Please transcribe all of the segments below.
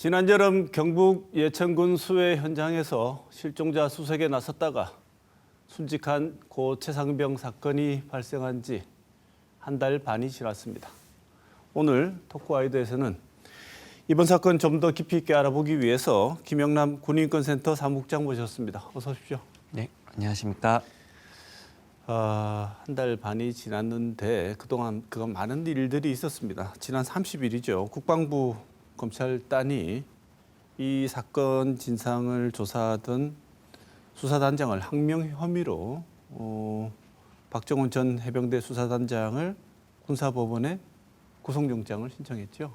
지난 여름 경북 예천군 수해 현장에서 실종자 수색에 나섰다가 순직한 고 최상병 사건이 발생한 지 한 달 반이 지났습니다. 오늘 토크와이드에서는 이번 사건 좀 더 깊이 있게 알아보기 위해서 김영남 군인권센터 사무국장 모셨습니다. 어서 오십시오. 네, 안녕하십니까. 한 달 반이 지났는데 그동안 많은 일들이 있었습니다. 지난 30일이죠. 국방부 검찰단이 이 사건 진상을 조사하던 수사단장을 항명 혐의로 박정훈 전 해병대 수사단장을 군사법원에 구속영장을 신청했죠.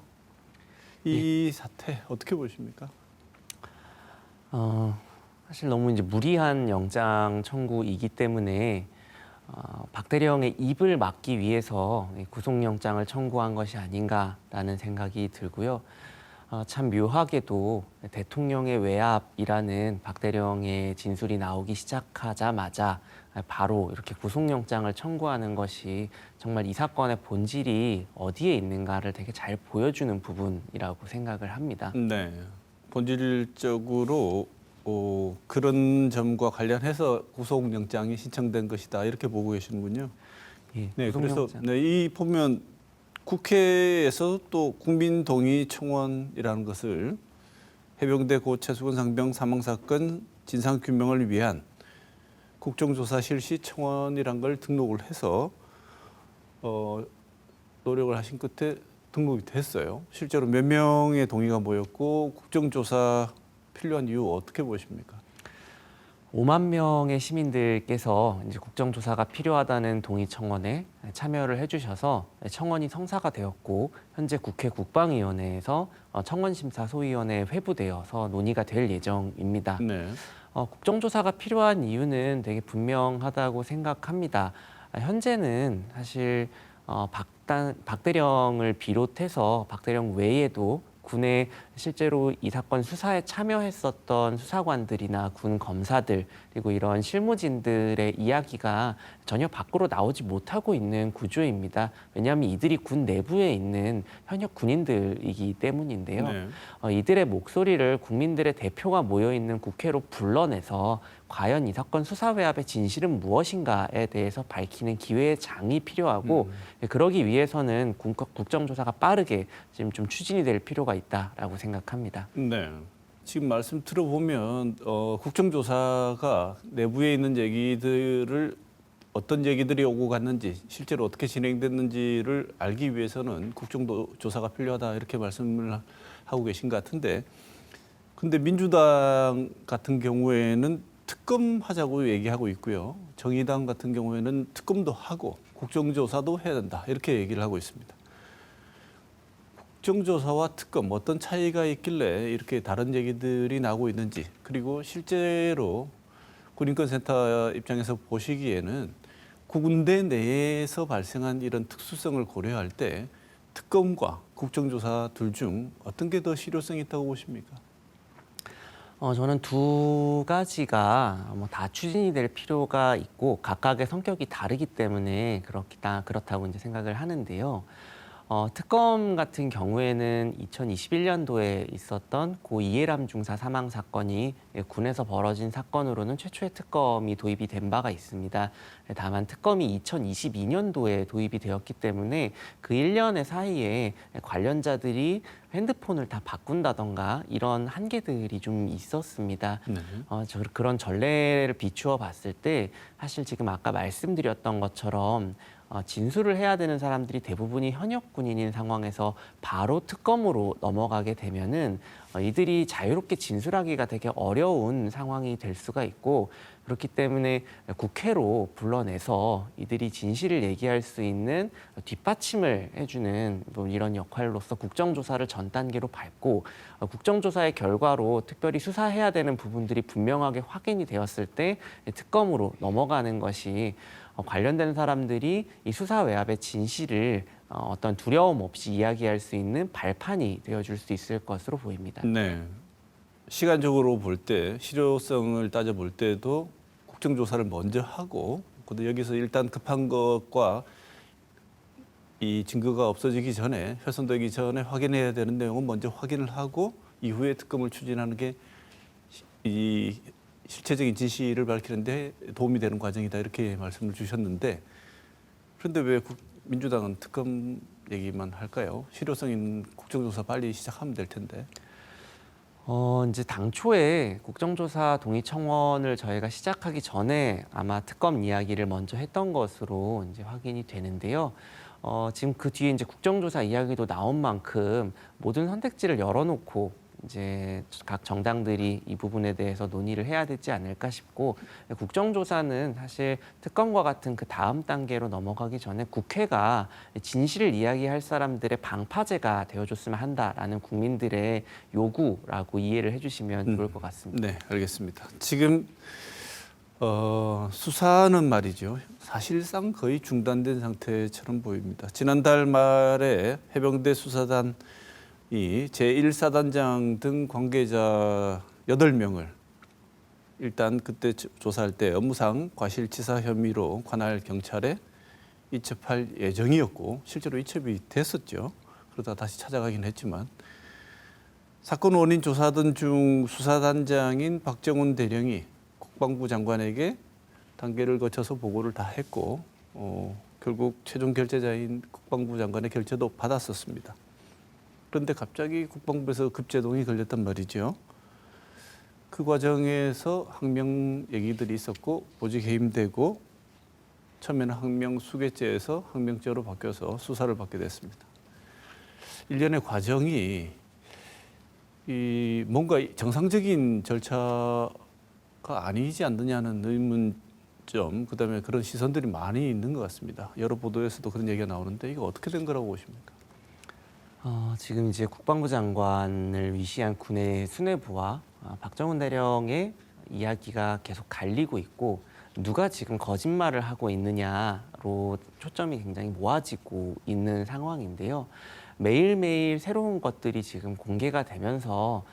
이 사태 어떻게 보십니까? 사실 너무 이제 무리한 영장 청구이기 때문에 박 대령의 입을 막기 위해서 구속영장을 청구한 것이 아닌가라는 생각이 들고요. 참 묘하게도 대통령의 외압이라는 박 대령의 진술이 나오기 시작하자마자 바로 이렇게 구속영장을 청구하는 것이 정말 이 사건의 본질이 어디에 있는가를 되게 잘 보여주는 부분이라고 생각을 합니다. 네, 본질적으로 그런 점과 관련해서 구속영장이 신청된 것이다 이렇게 보고 계시는군요. 예, 네, 그래서 구속영장. 이 보면 국회에서 또 국민동의 청원이라는 것을 해병대 고 최수근 상병 사망 사건 진상 규명을 위한 국정조사 실시 청원이란 걸 등록을 해서 노력을 하신 끝에 등록이 됐어요. 실제로 몇 명의 동의가 모였고 국정조사 필요한 이유 어떻게 보십니까? 5만 명의 시민들께서 이제 국정조사가 필요하다는 동의 청원에 참여를 해주셔서 청원이 성사가 되었고 현재 국회 국방위원회에서 청원심사소위원회에 회부되어서 논의가 될 예정입니다. 네. 국정조사가 필요한 이유는 되게 분명하다고 생각합니다. 현재는 사실 박 대령을 비롯해서 박 대령 외에도 군에 실제로 이 사건 수사에 참여했었던 수사관들이나 군 검사들 그리고 이런 실무진들의 이야기가 전혀 밖으로 나오지 못하고 있는 구조입니다. 왜냐하면 이들이 군 내부에 있는 현역 군인들이기 때문인데요. 네. 이들의 목소리를 국민들의 대표가 모여있는 국회로 불러내서 과연 이 사건 수사 외압의 진실은 무엇인가에 대해서 밝히는 기회의 장이 필요하고 그러기 위해서는 국정조사가 빠르게 지금 좀 추진이 될 필요가 있다라고 생각합니다. 네. 지금 말씀 들어보면 국정조사가 내부에 있는 얘기들을 어떤 얘기들이 오고 갔는지 실제로 어떻게 진행됐는지를 알기 위해서는 국정조사가 필요하다 이렇게 말씀을 하고 계신 것 같은데 근데 민주당 같은 경우에는 특검하자고 얘기하고 있고요. 정의당 같은 경우에는 특검도 하고 국정조사도 해야 된다 이렇게 얘기를 하고 있습니다. 국정조사와 특검 어떤 차이가 있길래 이렇게 다른 얘기들이 나오고 있는지 그리고 실제로 군인권센터 입장에서 보시기에는 군대 내에서 발생한 이런 특수성을 고려할 때 특검과 국정조사 둘 중 어떤 게 더 실효성이 있다고 보십니까? 저는 두 가지가 다 추진이 될 필요가 있고 각각의 성격이 다르기 때문에 그렇다고 이제 생각을 하는데요. 특검 같은 경우에는 2021년도에 있었던 고 이해람 중사 사망 사건이 군에서 벌어진 사건으로는 최초의 특검이 도입이 된 바가 있습니다. 다만 특검이 2022년도에 도입이 되었기 때문에 그 1년의 사이에 관련자들이 핸드폰을 다 바꾼다던가 이런 한계들이 좀 있었습니다. 네. 그런 전례를 비추어 봤을 때 사실 지금 아까 말씀드렸던 것처럼 진술을 해야 되는 사람들이 대부분이 현역 군인인 상황에서 바로 특검으로 넘어가게 되면은 이들이 자유롭게 진술하기가 되게 어려운 상황이 될 수가 있고 그렇기 때문에 국회로 불러내서 이들이 진실을 얘기할 수 있는 뒷받침을 해주는 이런 역할로서 국정조사를 전 단계로 밟고 국정조사의 결과로 특별히 수사해야 되는 부분들이 분명하게 확인이 되었을 때 특검으로 넘어가는 것이 관련된 사람들이 이 수사 외압의 진실을 어떤 두려움 없이 이야기할 수 있는 발판이 되어줄 수 있을 것으로 보입니다. 네. 시간적으로 볼 때 실효성을 따져볼 때도 국정조사를 먼저 하고 근데 여기서 일단 급한 것과 이 증거가 없어지기 전에 훼손되기 전에 확인해야 되는 내용은 먼저 확인을 하고 이후에 특검을 추진하는 게 이 실체적인 진실을 밝히는데 도움이 되는 과정이다 이렇게 말씀을 주셨는데 그런데 왜 민주당은 특검 얘기만 할까요? 실효성 있는 국정조사 빨리 시작하면 될 텐데. 이제 당초에 국정조사 동의 청원을 저희가 시작하기 전에 아마 특검 이야기를 먼저 했던 것으로 이제 확인이 되는데요. 지금 그 뒤에 이제 국정조사 이야기도 나온 만큼 모든 선택지를 열어놓고 이제 각 정당들이 이 부분에 대해서 논의를 해야 되지 않을까 싶고 국정조사는 사실 특검과 같은 그 다음 단계로 넘어가기 전에 국회가 진실을 이야기할 사람들의 방파제가 되어줬으면 한다라는 국민들의 요구라고 이해를 해주시면 좋을 것 같습니다. 네, 알겠습니다. 지금 수사는 말이죠. 사실상 거의 중단된 상태처럼 보입니다. 지난달 말에 해병대 수사단이 제1사단장 등 관계자 8명을 일단 그때 조사할 때 업무상 과실치사 혐의로 관할 경찰에 이첩할 예정이었고 실제로 이첩이 됐었죠. 그러다 다시 찾아가긴 했지만 사건 원인 조사하던 중 수사단장인 박정훈 대령이 국방부 장관에게 단계를 거쳐서 보고를 다 했고 결국 최종 결재자인 국방부 장관의 결재도 받았었습니다. 그런데 갑자기 국방부에서 급제동이 걸렸단 말이죠. 그 과정에서 항명 얘기들이 있었고 보직 해임되고 처음에는 항명 수괴죄에서 항명죄로 바뀌어서 수사를 받게 됐습니다. 일련의 과정이 뭔가 정상적인 절차가 아니지 않느냐는 의문점, 그다음에 그런 시선들이 많이 있는 것 같습니다. 여러 보도에서도 그런 얘기가 나오는데 이거 어떻게 된 거라고 보십니까? 지금 이제 국방부 장관을 위시한 군의 수뇌부와 박정훈 대령의 이야기가 계속 갈리고 있고 누가 지금 거짓말을 하고 있느냐로 초점이 굉장히 모아지고 있는 상황인데요. 매일매일 새로운 것들이 지금 공개가 되면서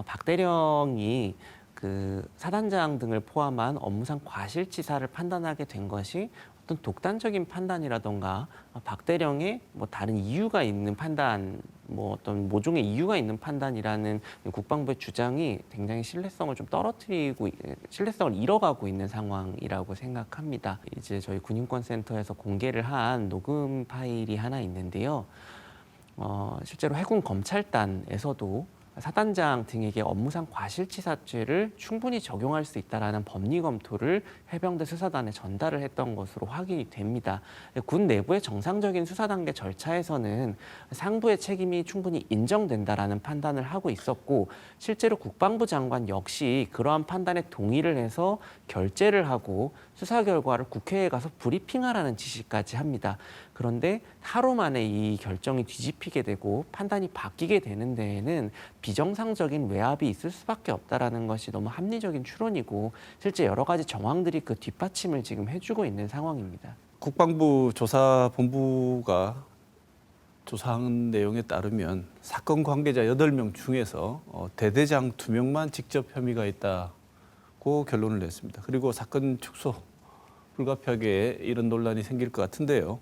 박 대령이 그 사단장 등을 포함한 업무상 과실치사를 판단하게 된 것이 어떤 독단적인 판단이라던가 박 대령의 뭐 다른 이유가 있는 판단, 뭐 어떤 모종의 이유가 있는 판단이라는 국방부의 주장이 굉장히 신뢰성을 좀 떨어뜨리고 신뢰성을 잃어가고 있는 상황이라고 생각합니다. 이제 저희 군인권센터에서 공개를 한 녹음 파일이 하나 있는데요. 실제로 해군 검찰단에서도 사단장 등에게 업무상 과실치사죄를 충분히 적용할 수 있다라는 법리 검토를 해병대 수사단에 전달을 했던 것으로 확인이 됩니다. 군 내부의 정상적인 수사 단계 절차에서는 상부의 책임이 충분히 인정된다라는 판단을 하고 있었고 실제로 국방부 장관 역시 그러한 판단에 동의를 해서 결재를 하고 수사 결과를 국회에 가서 브리핑하라는 지시까지 합니다. 그런데 하루 만에 이 결정이 뒤집히게 되고 판단이 바뀌게 되는 데에는 비정상적인 외압이 있을 수밖에 없다라는 것이 너무 합리적인 추론이고 실제 여러 가지 정황들이 그 뒷받침을 지금 해주고 있는 상황입니다. 국방부 조사본부가 조사한 내용에 따르면 사건 관계자 8명 중에서 대대장 2명만 직접 혐의가 있다고 결론을 냈습니다. 그리고 사건 축소 불가피하게 이런 논란이 생길 것 같은데요.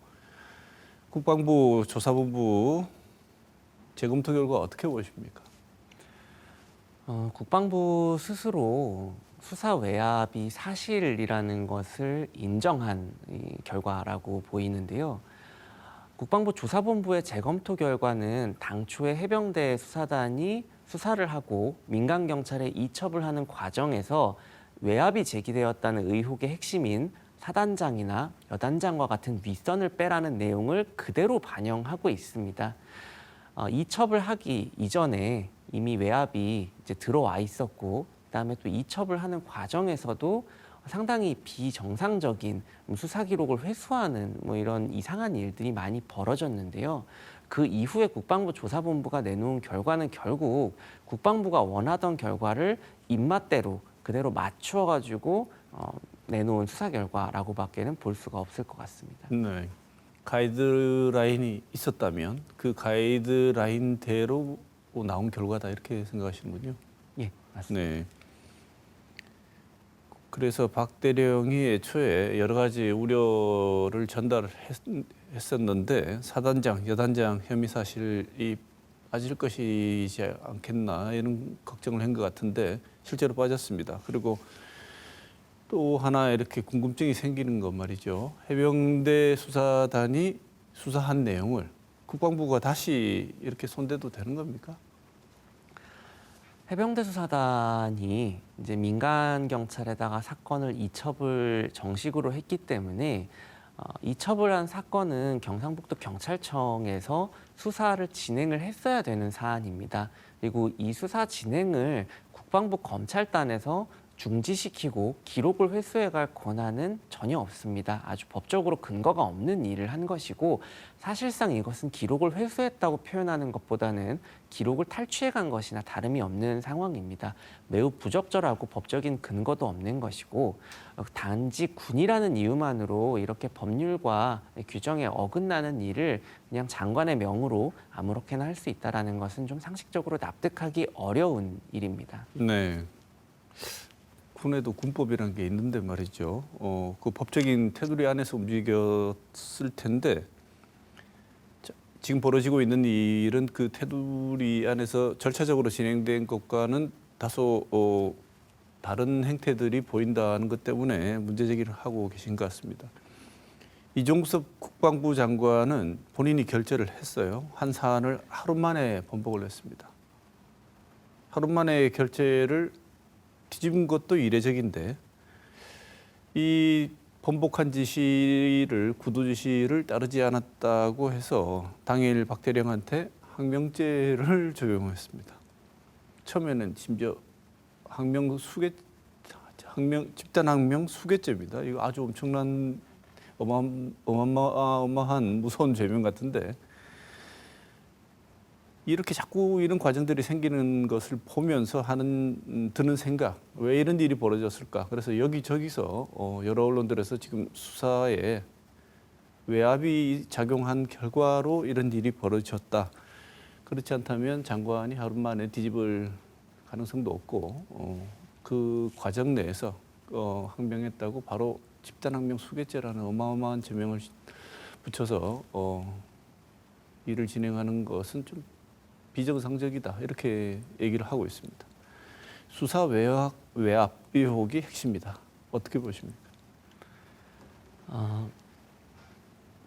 국방부 조사본부 재검토 결과 어떻게 보십니까? 국방부 스스로 수사 외압이 사실이라는 것을 인정한 결과라고 보이는데요. 국방부 조사본부의 재검토 결과는 당초에 해병대 수사단이 수사를 하고 민간 경찰에 이첩을 하는 과정에서 외압이 제기되었다는 의혹의 핵심인 사단장이나 여단장과 같은 윗선을 빼라는 내용을 그대로 반영하고 있습니다. 이첩을 하기 이전에 이미 외압이 이제 들어와 있었고, 그다음에 또 이첩을 하는 과정에서도 상당히 비정상적인 수사 기록을 회수하는 뭐 이런 이상한 일들이 많이 벌어졌는데요. 그 이후에 국방부 조사본부가 내놓은 결과는 결국 국방부가 원하던 결과를 입맛대로 그대로 맞추어 가지고 내놓은 수사 결과라고밖에는 볼 수가 없을 것 같습니다. 네. 가이드라인이 있었다면 그 가이드라인대로 나온 결과다 이렇게 생각하시는군요. 예, 맞습니다. 네. 그래서 박 대령이 애초에 여러 가지 우려를 전달했었는데 사단장, 여단장 혐의 사실이 빠질 것이지 않겠나 이런 걱정을 한 것 같은데 실제로 빠졌습니다. 그리고 또 하나 이렇게 궁금증이 생기는 것 말이죠. 해병대 수사단이 수사한 내용을 국방부가 다시 이렇게 손대도 되는 겁니까? 해병대 수사단이 이제 민간 경찰에다가 사건을 이첩을 정식으로 했기 때문에 이첩을 한 사건은 경상북도 경찰청에서 수사를 진행을 했어야 되는 사안입니다. 그리고 이 수사 진행을 국방부 검찰단에서 중지시키고 기록을 회수해갈 권한은 전혀 없습니다. 아주 법적으로 근거가 없는 일을 한 것이고 사실상 이것은 기록을 회수했다고 표현하는 것보다는 기록을 탈취해간 것이나 다름이 없는 상황입니다. 매우 부적절하고 법적인 근거도 없는 것이고 단지 군이라는 이유만으로 이렇게 법률과 규정에 어긋나는 일을 그냥 장관의 명으로 아무렇게나 할 수 있다는 것은 좀 상식적으로 납득하기 어려운 일입니다. 네. 군에도 군법이라는 게 있는데 말이죠. 그 법적인 테두리 안에서 움직였을 텐데 지금 벌어지고 있는 일은 그 테두리 안에서 절차적으로 진행된 것과는 다소 다른 행태들이 보인다는 것 때문에 문제 제기를 하고 계신 것 같습니다. 이종섭 국방부 장관은 본인이 결재를 했어요. 한 사안을 하루 만에 번복을 했습니다. 하루 만에 결재를 뒤집은 것도 이례적인데 이 번복한 지시를 구두 지시를 따르지 않았다고 해서 당일 박 대령한테 항명죄를 적용했습니다. 처음에는 심지어 집단 항명 수괴죄입니다. 이거 아주 엄청난 어마어마한 무서운 죄명 같은데 이렇게 자꾸 이런 과정들이 생기는 것을 보면서 드는 생각, 왜 이런 일이 벌어졌을까? 그래서 여기저기서 여러 언론들에서 지금 수사에 외압이 작용한 결과로 이런 일이 벌어졌다. 그렇지 않다면 장관이 하루 만에 뒤집을 가능성도 없고 그 과정 내에서 항명했다고 바로 집단항명 수괴죄라는 어마어마한 죄명을 붙여서 일을 진행하는 것은 좀 비정상적이다 이렇게 얘기를 하고 있습니다. 수사 외압 의혹이 핵심이다. 어떻게 보십니까?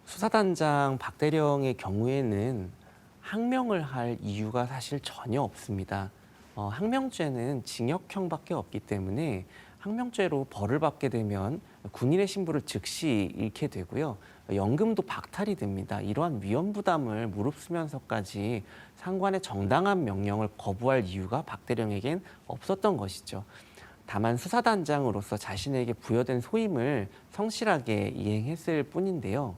수사단장 박 대령의 경우에는 항명을 할 이유가 사실 전혀 없습니다. 항명죄는 징역형밖에 없기 때문에 항명죄로 벌을 받게 되면 군인의 신분을 즉시 잃게 되고요. 연금도 박탈이 됩니다. 이러한 위험 부담을 무릅쓰면서까지 상관의 정당한 명령을 거부할 이유가 박 대령에겐 없었던 것이죠. 다만 수사단장으로서 자신에게 부여된 소임을 성실하게 이행했을 뿐인데요.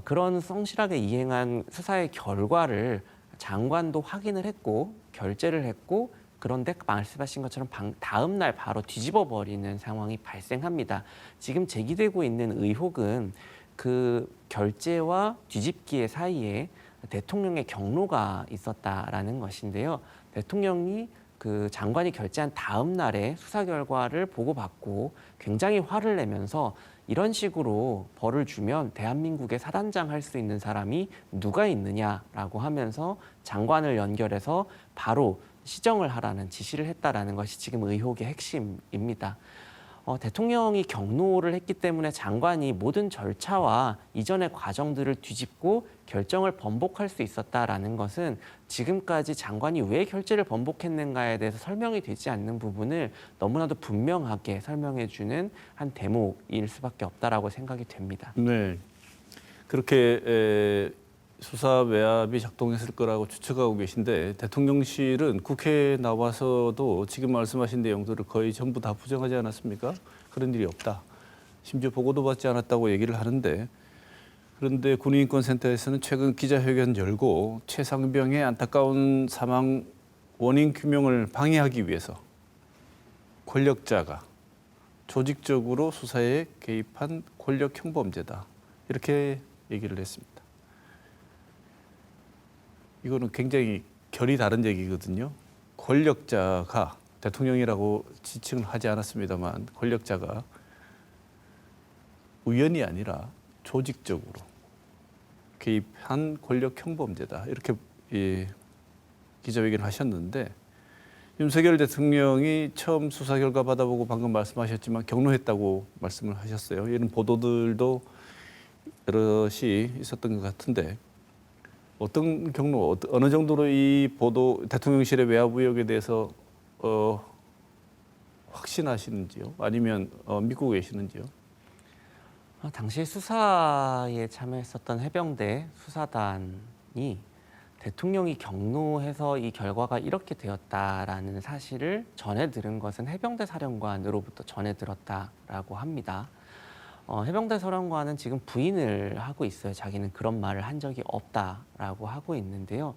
그런 성실하게 이행한 수사의 결과를 장관도 확인을 했고 결재를 했고 그런데 말씀하신 것처럼 다음 날 바로 뒤집어 버리는 상황이 발생합니다. 지금 제기되고 있는 의혹은 그 결재와 뒤집기의 사이에 대통령의 경로가 있었다라는 것인데요. 대통령이 그 장관이 결재한 다음 날에 수사 결과를 보고받고 굉장히 화를 내면서 이런 식으로 벌을 주면 대한민국의 사단장 할 수 있는 사람이 누가 있느냐라고 하면서 장관을 연결해서 바로 시정을 하라는 지시를 했다라는 것이 지금 의혹의 핵심입니다. 대통령이 경로를 했기 때문에 장관이 모든 절차와 이전의 과정들을 뒤집고 결정을 번복할 수 있었다라는 것은 지금까지 장관이 왜 결재를 번복했는가에 대해서 설명이 되지 않는 부분을 너무나도 분명하게 설명해주는 한 대목일 수밖에 없다라고 생각이 됩니다. 네, 그렇게 수사 외압이 작동했을 거라고 추측하고 계신데 대통령실은 국회에 나와서도 지금 말씀하신 내용들을 거의 전부 다 부정하지 않았습니까? 그런 일이 없다. 심지어 보고도 받지 않았다고 얘기를 하는데 그런데 군인인권센터에서는 최근 기자회견 열고 최상병의 안타까운 사망 원인 규명을 방해하기 위해서 권력자가 조직적으로 수사에 개입한 권력형 범죄다. 이렇게 얘기를 했습니다. 이거는 굉장히 결이 다른 얘기거든요. 권력자가 대통령이라고 지칭을 하지 않았습니다만 권력자가 우연이 아니라 조직적으로 개입한 권력형 범죄다. 이렇게 기자회견을 하셨는데 윤석열 대통령이 처음 수사 결과 받아보고 방금 말씀하셨지만 격노했다고 말씀을 하셨어요. 이런 보도들도 여럿이 있었던 것 같은데 어떤 경로, 어느 정도로 이 보도 대통령실의 외압 의혹에 대해서 확신하시는지요? 아니면 믿고 계시는지요? 당시 수사에 참여했었던 해병대 수사단이 대통령이 경로해서 이 결과가 이렇게 되었다라는 사실을 전해 들은 것은 해병대 사령관으로부터 전해 들었다라고 합니다. 해병대 사령관은 지금 부인을 하고 있어요. 자기는 그런 말을 한 적이 없다라고 하고 있는데요.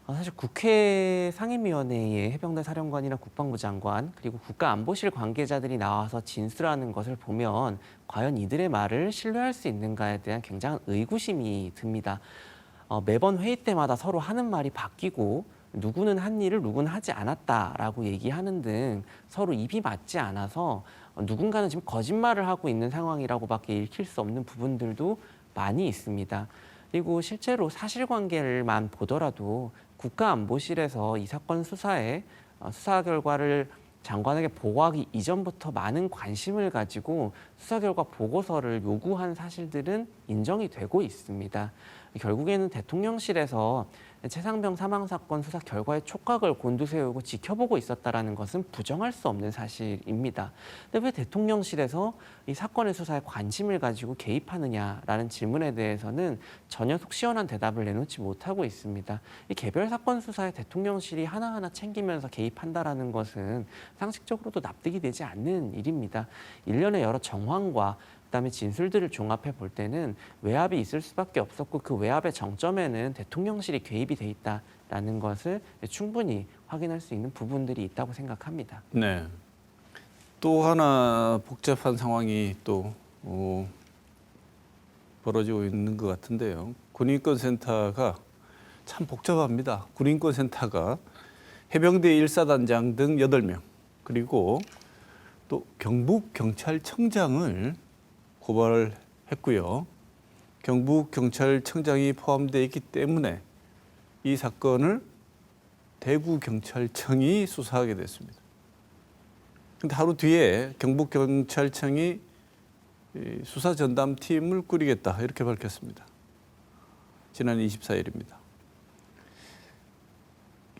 사실 국회 상임위원회에 해병대 사령관이나 국방부 장관 그리고 국가안보실 관계자들이 나와서 진술하는 것을 보면 과연 이들의 말을 신뢰할 수 있는가에 대한 굉장한 의구심이 듭니다. 매번 회의 때마다 서로 하는 말이 바뀌고 누구는 한 일을 누구는 하지 않았다라고 얘기하는 등 서로 입이 맞지 않아서 누군가는 지금 거짓말을 하고 있는 상황이라고밖에 읽힐 수 없는 부분들도 많이 있습니다. 그리고 실제로 사실관계를만 보더라도 국가안보실에서 이 사건 수사에 수사 결과를 장관에게 보고하기 이전부터 많은 관심을 가지고 수사 결과 보고서를 요구한 사실들은 인정이 되고 있습니다. 결국에는 대통령실에서 최상병 사망 사건 수사 결과의 촉각을 곤두세우고 지켜보고 있었다라는 것은 부정할 수 없는 사실입니다. 근데 왜 대통령실에서 이 사건의 수사에 관심을 가지고 개입하느냐라는 질문에 대해서는 전혀 속 시원한 대답을 내놓지 못하고 있습니다. 이 개별 사건 수사에 대통령실이 하나하나 챙기면서 개입한다라는 것은 상식적으로도 납득이 되지 않는 일입니다. 일련의 여러 정황과 그다음에 진술들을 종합해 볼 때는 외압이 있을 수밖에 없었고 그 외압의 정점에는 대통령실이 개입이 돼 있다라는 것을 충분히 확인할 수 있는 부분들이 있다고 생각합니다. 네. 또 하나 복잡한 상황이 또 벌어지고 있는 것 같은데요. 군인권센터가 참 복잡합니다. 군인권센터가 해병대 1사단장 등 8명 그리고 또 경북경찰청장을 고발했고요. 경북경찰청장이 포함되어 있기 때문에 이 사건을 대구경찰청이 수사하게 됐습니다. 그런데 하루 뒤에 경북경찰청이 수사전담팀을 꾸리겠다 이렇게 밝혔습니다. 지난 24일입니다.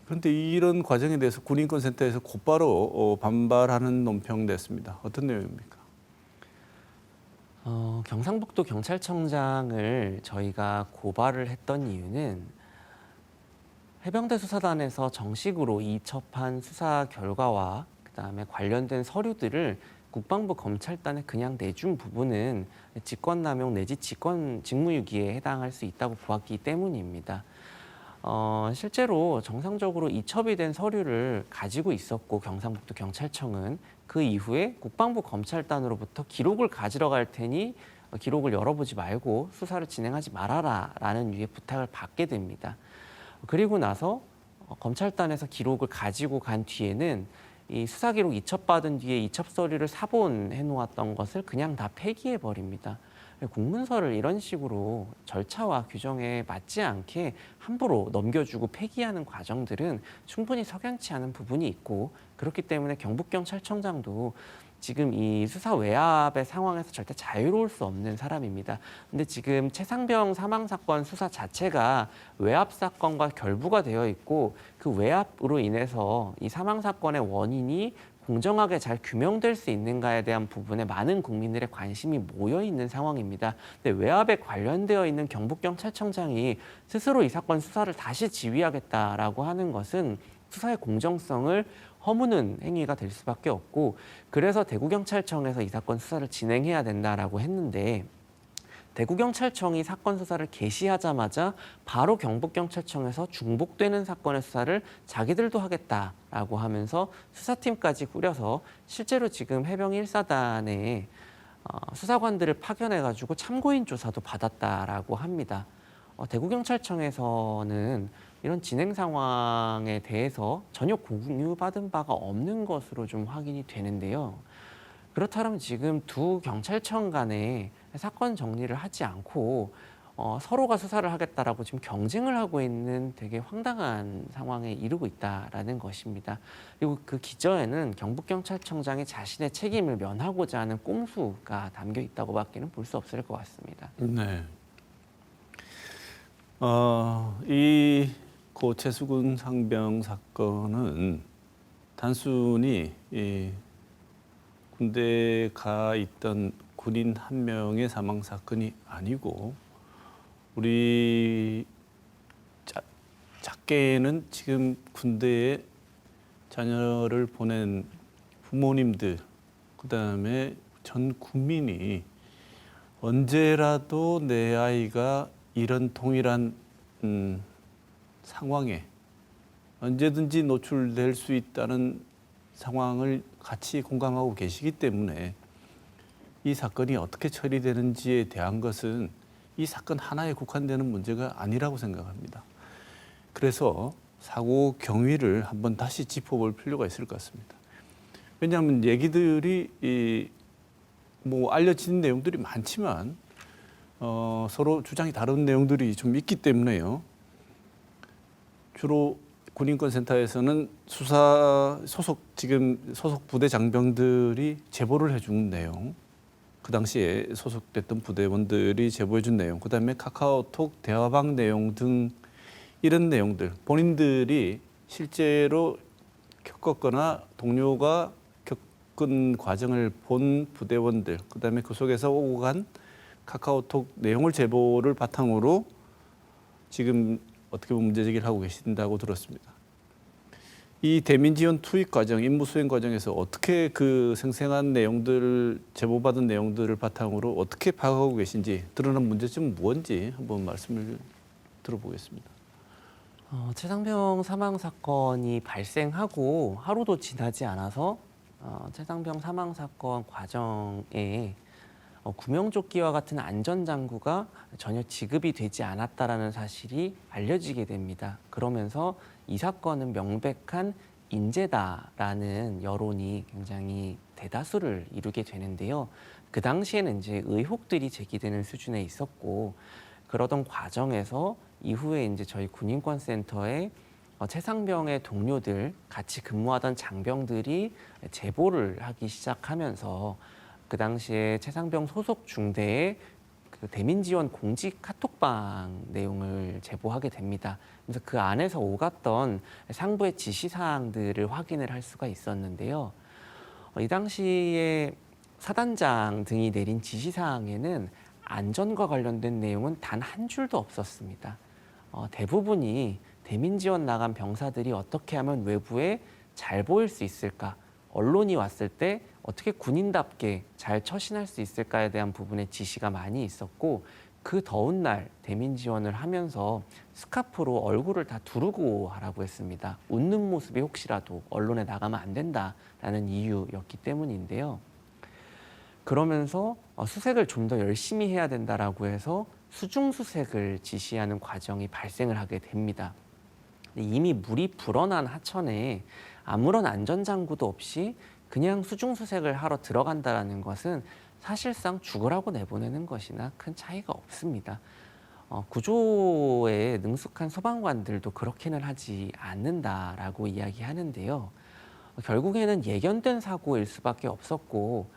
그런데 이런 과정에 대해서 군인권센터에서 곧바로 반발하는 논평 냈습니다. 어떤 내용입니까? 경상북도 경찰청장을 저희가 고발을 했던 이유는 해병대 수사단에서 정식으로 이첩한 수사 결과와 그다음에 관련된 서류들을 국방부 검찰단에 그냥 내준 부분은 직권남용 내지 직무유기에 해당할 수 있다고 보았기 때문입니다. 실제로 정상적으로 이첩이 된 서류를 가지고 있었고 경상북도 경찰청은 그 이후에 국방부 검찰단으로부터 기록을 가지러 갈 테니 기록을 열어보지 말고 수사를 진행하지 말아라라는 유의 부탁을 받게 됩니다. 그리고 나서 검찰단에서 기록을 가지고 간 뒤에는 이 수사 기록 이첩받은 뒤에 이첩 서류를 사본해 놓았던 것을 그냥 다 폐기해 버립니다. 공문서를 이런 식으로 절차와 규정에 맞지 않게 함부로 넘겨주고 폐기하는 과정들은 충분히 석연치 않은 부분이 있고 그렇기 때문에 경북경찰청장도 지금 이 수사 외압의 상황에서 절대 자유로울 수 없는 사람입니다. 근데 지금 최상병 사망 사건 수사 자체가 외압 사건과 결부가 되어 있고 그 외압으로 인해서 이 사망 사건의 원인이 공정하게 잘 규명될 수 있는가에 대한 부분에 많은 국민들의 관심이 모여 있는 상황입니다. 근데 외압에 관련되어 있는 경북경찰청장이 스스로 이 사건 수사를 다시 지휘하겠다라고 하는 것은 수사의 공정성을 허무는 행위가 될 수밖에 없고 그래서 대구경찰청에서 이 사건 수사를 진행해야 된다라고 했는데 대구경찰청이 사건 수사를 개시하자마자 바로 경북경찰청에서 중복되는 사건의 수사를 자기들도 하겠다라고 하면서 수사팀까지 꾸려서 실제로 지금 해병 1사단에 수사관들을 파견해가지고 참고인 조사도 받았다라고 합니다. 대구경찰청에서는 이런 진행 상황에 대해서 전혀 공유받은 바가 없는 것으로 좀 확인이 되는데요. 그렇다면 지금 두 경찰청 간에 사건 정리를 하지 않고 서로가 수사를 하겠다라고 지금 경쟁을 하고 있는 되게 황당한 상황에 이르고 있다라는 것입니다. 그리고 그 기저에는 경북경찰청장이 자신의 책임을 면하고자 하는 꼼수가 담겨 있다고밖에는 볼 수 없을 것 같습니다. 네. 이 고 최수근 상병 사건은 단순히 이 군대에 가 있던 군인 한 명의 사망 사건이 아니고 우리 작게는 지금 군대에 자녀를 보낸 부모님들, 그다음에 전 국민이 언제라도 내 아이가 이런 동일한 상황에 언제든지 노출될 수 있다는 상황을 같이 공감하고 계시기 때문에 이 사건이 어떻게 처리되는지에 대한 것은 이 사건 하나에 국한되는 문제가 아니라고 생각합니다. 그래서 사고 경위를 한번 다시 짚어볼 필요가 있을 것 같습니다. 왜냐하면 얘기들이 뭐 알려진 내용들이 많지만 서로 주장이 다른 내용들이 좀 있기 때문에요. 주로 군인권센터에서는 지금 소속 부대 장병들이 제보를 해준 내용, 그 당시에 소속됐던 부대원들이 제보해준 내용, 그다음에 카카오톡 대화방 내용 등 이런 내용들, 본인들이 실제로 겪었거나 동료가 겪은 과정을 본 부대원들, 그다음에 그 속에서 오고 간 카카오톡 내용을 제보를 바탕으로 지금 어떻게 보면 문제 제기를 하고 계신다고 들었습니다. 이 대민 지원 투입 과정, 임무 수행 과정에서 어떻게 그 생생한 내용들, 제보받은 내용들을 바탕으로 어떻게 파악하고 계신지, 드러난 문제점은 무엇인지 한번 말씀을 들어보겠습니다. 최상병 사망 사건이 발생하고 하루도 지나지 않아서 최상병 사망 사건 과정에 구명조끼와 같은 안전장구가 전혀 지급이 되지 않았다라는 사실이 알려지게 됩니다. 그러면서 이 사건은 명백한 인재다라는 여론이 굉장히 대다수를 이루게 되는데요. 그 당시에는 이제 의혹들이 제기되는 수준에 있었고, 그러던 과정에서 이후에 이제 저희 군인권센터에 최상병의 동료들, 같이 근무하던 장병들이 제보를 하기 시작하면서 그 당시에 최상병 소속 중대에 그 대민 지원 공직 카톡방 내용을 제보하게 됩니다. 그래서 그 안에서 오갔던 상부의 지시 사항들을 확인을 할 수가 있었는데요. 이 당시에 사단장 등이 내린 지시 사항에는 안전과 관련된 내용은 단 한 줄도 없었습니다. 대부분이 대민 지원 나간 병사들이 어떻게 하면 외부에 잘 보일 수 있을까? 언론이 왔을 때 어떻게 군인답게 잘 처신할 수 있을까에 대한 부분에 지시가 많이 있었고, 그 더운 날 대민 지원을 하면서 스카프로 얼굴을 다 두르고 하라고 했습니다. 웃는 모습이 혹시라도 언론에 나가면 안 된다라는 이유였기 때문인데요. 그러면서 수색을 좀 더 열심히 해야 된다라고 해서 수중수색을 지시하는 과정이 발생을 하게 됩니다. 이미 물이 불어난 하천에 아무런 안전장구도 없이 그냥 수중수색을 하러 들어간다는 것은 사실상 죽으라고 내보내는 것이나 큰 차이가 없습니다. 구조에 능숙한 소방관들도 그렇게는 하지 않는다라고 이야기하는데요. 결국에는 예견된 사고일 수밖에 없었고,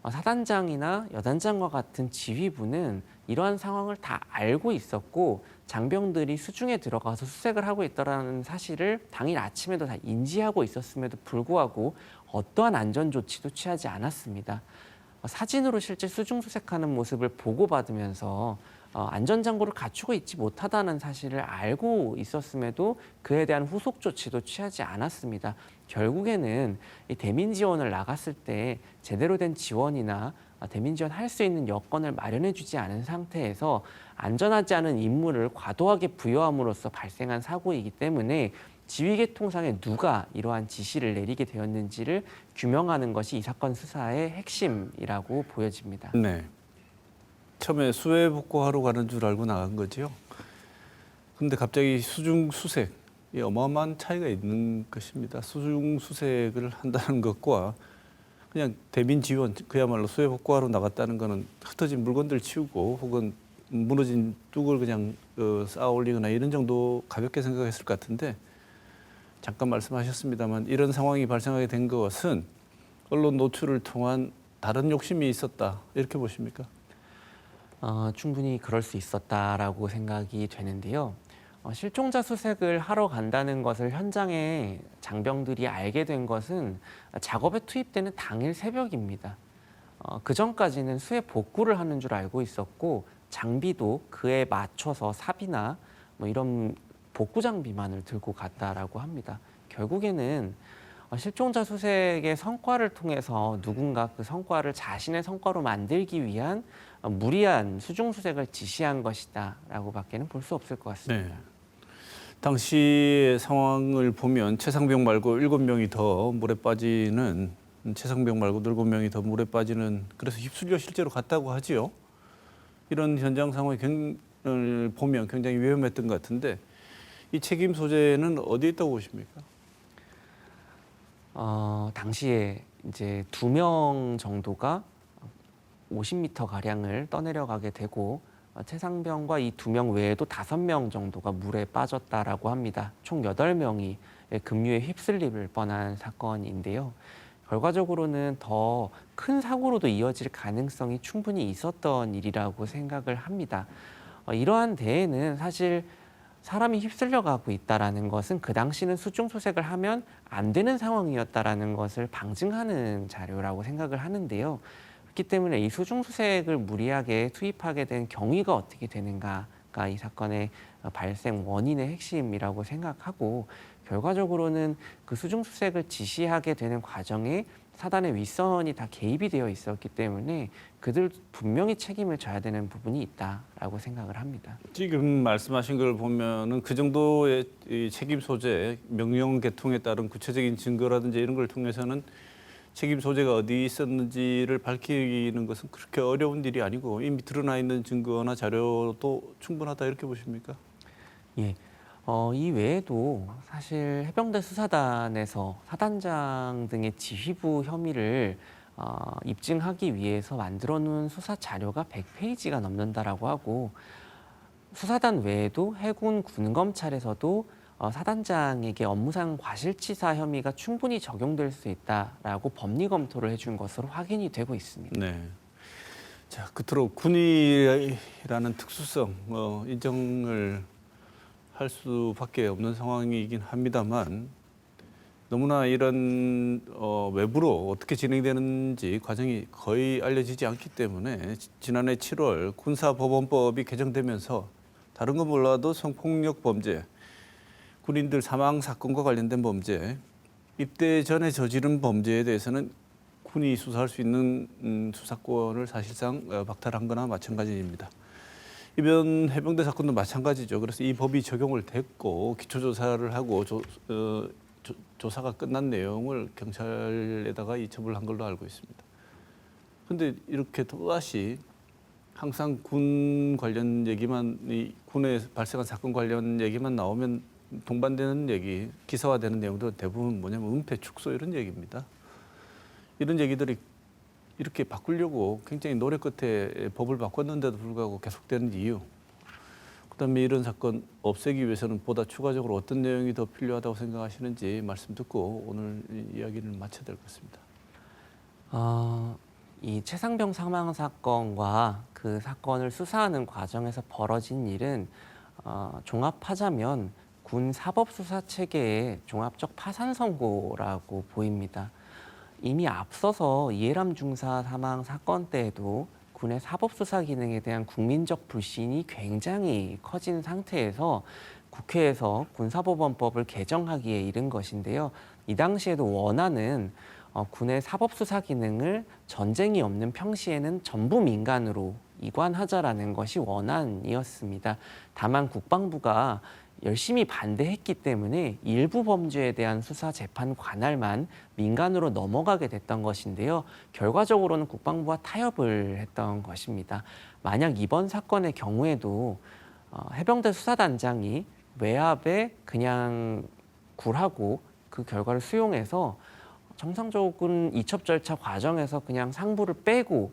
사단장이나 여단장과 같은 지휘부는 이러한 상황을 다 알고 있었고, 장병들이 수중에 들어가서 수색을 하고 있다는 사실을 당일 아침에도 다 인지하고 있었음에도 불구하고 어떠한 안전 조치도 취하지 않았습니다. 사진으로 실제 수중 수색하는 모습을 보고받으면서 안전장구를 갖추고 있지 못하다는 사실을 알고 있었음에도 그에 대한 후속 조치도 취하지 않았습니다. 결국에는 이 대민 지원을 나갔을 때 제대로 된 지원이나 대민 지원할 수 있는 여건을 마련해주지 않은 상태에서 안전하지 않은 임무를 과도하게 부여함으로써 발생한 사고이기 때문에 지휘계통상에 누가 이러한 지시를 내리게 되었는지를 규명하는 것이 이 사건 수사의 핵심이라고 보여집니다. 네. 처음에 수해 복구하러 가는 줄 알고 나간 거죠. 근데 갑자기 수중 수색이 어마어마한 차이가 있는 것입니다. 수중 수색을 한다는 것과 그냥 대민 지원, 그야말로 수해 복구하러 나갔다는 것은 흩어진 물건들 치우고 혹은 무너진 뚝을 그냥 쌓아 올리거나 이런 정도 가볍게 생각했을 것 같은데 잠깐 말씀하셨습니다만 이런 상황이 발생하게 된 것은 언론 노출을 통한 다른 욕심이 있었다 이렇게 보십니까? 충분히 그럴 수 있었다라고 생각이 되는데요. 실종자 수색을 하러 간다는 것을 현장의 장병들이 알게 된 것은 작업에 투입되는 당일 새벽입니다. 그 전까지는 수해 복구를 하는 줄 알고 있었고 장비도 그에 맞춰서 삽이나 뭐 이런 복구 장비만을 들고 갔다라고 합니다. 결국에는 실종자 수색의 성과를 통해서 누군가 그 성과를 자신의 성과로 만들기 위한 무리한 수중 수색을 지시한 것이다라고밖에는 볼 수 없을 것 같습니다. 네. 당시 상황을 보면 최상병 말고 7명이 더 물에 빠지는 최상병 말고 7명이 더 물에 빠지는 그래서 휩쓸려 실제로 갔다고 하지요. 이런 현장 상황을 보면 굉장히 위험했던 것 같은데 이 책임 소재는 어디에 있다고 보십니까? 당시에 이제 2명 정도가 50m 가량을 떠내려가게 되고 최상병과 이 2명 외에도 5명 정도가 물에 빠졌다라고 합니다. 총 8명이 급류에 휩쓸릴 뻔한 사건인데요. 결과적으로는 더 큰 사고로도 이어질 가능성이 충분히 있었던 일이라고 생각을 합니다. 이러한 대에는 사실 사람이 휩쓸려 가고 있다라는 것은 그 당시는 수중 수색을 하면 안 되는 상황이었다라는 것을 방증하는 자료라고 생각을 하는데요. 그렇기 때문에 이 수중 수색을 무리하게 투입하게 된 경위가 어떻게 되는가가 이 사건의 발생 원인의 핵심이라고 생각하고 결과적으로는 그 수중 수색을 지시하게 되는 과정에 사단의 윗선이 다 개입이 되어 있었기 때문에 그들 분명히 책임을 져야 되는 부분이 있다라고 생각을 합니다. 지금 말씀하신 걸 보면은 그 정도의 이 책임 소재, 명령 개통에 따른 구체적인 증거라든지 이런 걸 통해서는 책임 소재가 어디 있었는지를 밝히는 것은 그렇게 어려운 일이 아니고 이미 드러나 있는 증거나 자료도 충분하다 이렇게 보십니까? 예. 이 외에도 사실 해병대 수사단에서 사단장 등의 지휘부 혐의를 입증하기 위해서 만들어 놓은 수사 자료가 100페이지가 넘는다라고 하고 수사단 외에도 해군 군검찰에서도 사단장에게 업무상 과실치사 혐의가 충분히 적용될 수 있다라고 법리 검토를 해준 것으로 확인이 되고 있습니다. 네. 자, 끝으로 군이라는 특수성 인정을 할 수밖에 없는 상황이긴 합니다만 너무나 이런 외부로 어떻게 진행되는지 과정이 거의 알려지지 않기 때문에 지난해 7월 군사법원법이 개정되면서 다른 건 몰라도 성폭력 범죄, 군인들 사망 사건과 관련된 범죄, 입대 전에 저지른 범죄에 대해서는 군이 수사할 수 있는 수사권을 사실상 박탈한 거나 마찬가지입니다. 이번 해병대 사건도 마찬가지죠. 그래서 이 법이 적용을 됐고 기초조사를 하고 조사가 끝난 내용을 경찰에다가 이첩을 한 걸로 알고 있습니다. 그런데 이렇게 또다시 항상 군 관련 얘기만, 이 군에 발생한 사건 관련 얘기만 나오면 동반되는 얘기, 기사화되는 내용도 대부분 뭐냐면 은폐, 축소 이런 얘기입니다. 이런 얘기들이 이렇게 바꾸려고 굉장히 노력 끝에 법을 바꿨는데도 불구하고 계속되는 이유, 그다음에 이런 사건 없애기 위해서는 보다 추가적으로 어떤 내용이 더 필요하다고 생각하시는지 말씀 듣고 오늘 이야기를 마쳐야 될 것 같습니다. 이 최상병 사망 사건과 그 사건을 수사하는 과정에서 벌어진 일은 종합하자면 군 사법수사 체계의 종합적 파산 선고라고 보입니다. 이미 앞서서 이해람 중사 사망 사건 때에도 군의 사법수사 기능에 대한 국민적 불신이 굉장히 커진 상태에서 국회에서 군사법원법을 개정하기에 이른 것인데요. 이 당시에도 원안은 군의 사법수사 기능을 전쟁이 없는 평시에는 전부 민간으로 이관하자라는 것이 원안이었습니다. 다만 국방부가 열심히 반대했기 때문에 일부 범죄에 대한 수사 재판 관할만 민간으로 넘어가게 됐던 것인데요. 결과적으로는 국방부와 타협을 했던 것입니다. 만약 이번 사건의 경우에도 해병대 수사단장이 외압에 그냥 굴하고 그 결과를 수용해서 정상적인 이첩 절차 과정에서 그냥 상부를 빼고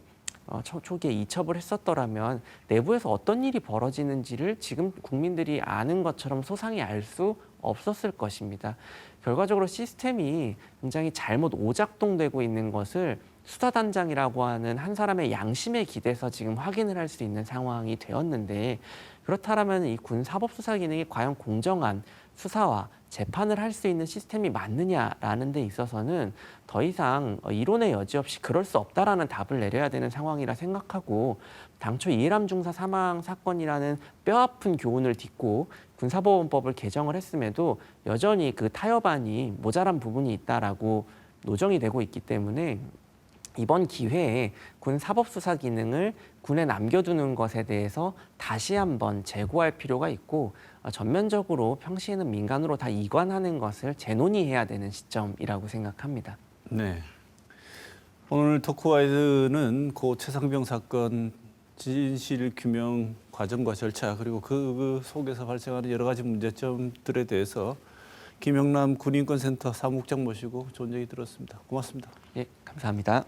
초기에 이첩을 했었더라면 내부에서 어떤 일이 벌어지는지를 지금 국민들이 아는 것처럼 소상히 알 수 없었을 것입니다. 결과적으로 시스템이 굉장히 잘못 오작동되고 있는 것을 수사단장이라고 하는 한 사람의 양심에 기대서 지금 확인을 할 수 있는 상황이 되었는데, 그렇다면 이 군사법수사 기능이 과연 공정한 수사와 재판을 할 수 있는 시스템이 맞느냐라는 데 있어서는 더 이상 이론의 여지 없이 그럴 수 없다라는 답을 내려야 되는 상황이라 생각하고, 당초 이해람 중사 사망 사건이라는 뼈아픈 교훈을 딛고 군사법원법을 개정을 했음에도 여전히 그 타협안이 모자란 부분이 있다라고 노정이 되고 있기 때문에 이번 기회에 군 사법수사 기능을 군에 남겨두는 것에 대해서 다시 한번 재고할 필요가 있고, 전면적으로 평시에는 민간으로 다 이관하는 것을 재논의해야 되는 시점이라고 생각합니다. 네. 오늘 토크와이드는 고 최상병 사건 진실 규명 과정과 절차, 그리고 그 속에서 발생하는 여러 가지 문제점들에 대해서 김영남 군인권센터 사무국장 모시고 좋은 얘기 들었습니다. 고맙습니다. 예, 감사합니다.